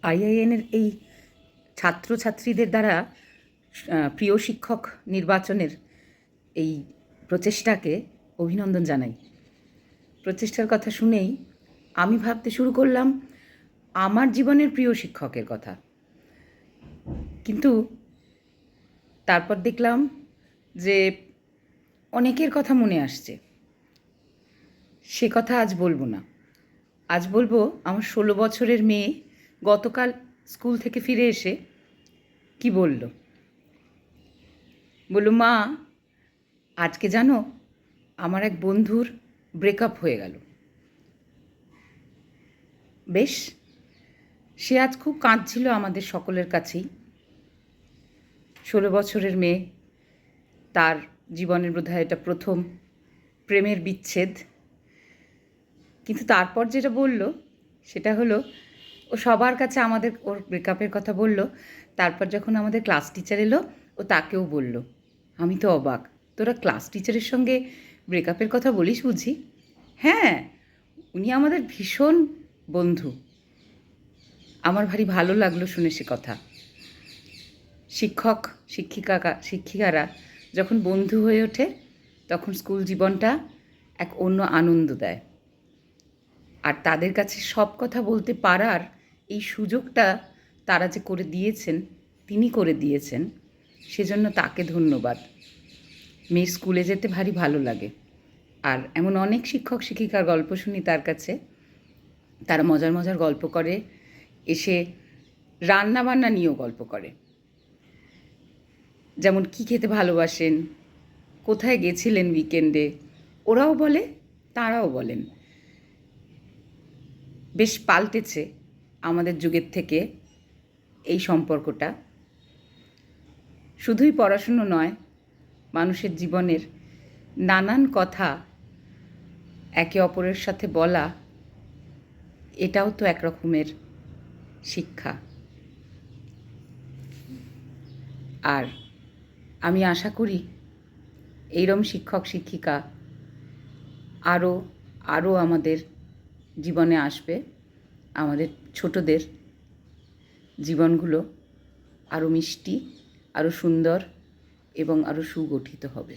আইআইএনের এই ছাত্রছাত্রীদের দ্বারা প্রিয় শিক্ষক নির্বাচনের এই প্রচেষ্টাকে অভিনন্দন জানাই। প্রচেষ্টার কথা শুনেই আমি ভাবতে শুরু করলাম আমার জীবনের প্রিয় শিক্ষকের কথা, কিন্তু তারপর দেখলাম যে অনেকের কথা মনে আসছে। সে কথা আজ বলবো না, আজ বলবো আমার 16 বছরের মেয়ে গতকাল স্কুল থেকে ফিরে এসে কি বলল। মা, আজকে জানো আমার এক বন্ধুর ব্রেকআপ হয়ে গেল। বেশ, সে আজ খুব কাঁদছিল আমাদের সকলের কাছেই। 16 বছরের মেয়ে, তার জীবনের বোধহয় এটা প্রথম প্রেমের বিচ্ছেদ। কিন্তু তারপর যেটা বলল সেটা হলো, ও সবার কাছে আমাদের ওর ব্রেকআপের কথা বলল। তারপর যখন আমাদের ক্লাস টিচার এলো, ও তাকেও বলল। আমি তো অবাক, তোরা ক্লাস টিচারের সঙ্গে ব্রেকআপের কথা বলিস বুঝি? হ্যাঁ, উনি আমাদের ভীষণ বন্ধু। আমার ভারী ভালো লাগলো শুনে সে কথা। শিক্ষক শিক্ষিকারা যখন বন্ধু হয়ে ওঠে তখন স্কুল জীবনটা এক অন্য আনন্দ দেয়। আর তাদের কাছে সব কথা বলতে পারার এই সুযোগটা তারা যে করে দিয়েছেন, তিনি করে দিয়েছেন, সেজন্য তাকে ধন্যবাদ। মেয়ের স্কুলে যেতে ভারী ভালো লাগে। আর এমন অনেক শিক্ষক শিক্ষিকার গল্প শুনি তার কাছে। তারা মজার মজার গল্প করে, এসে রান্নাবান্না নিয়েও গল্প করে। যেমন কী খেতে ভালোবাসেন, কোথায় গেছিলেন উইকেন্ডে, ওরাও বলে, তারাও বলেন। বেশ পাল্টেছে আমাদের যুগের থেকে এই সম্পর্কটা। শুধুই পড়াশুনো নয়, মানুষের জীবনের নানান কথা একে অপরের সাথে বলা, এটাও তো এক রকমের শিক্ষা। আর আমি আশা করি এইরকম শিক্ষক শিক্ষিকা আরও আমাদের জীবনে আসবে। আমাদের ছোটদের জীবনগুলো আরও মিষ্টি, আরও সুন্দর এবং আরও সুগঠিত হবে।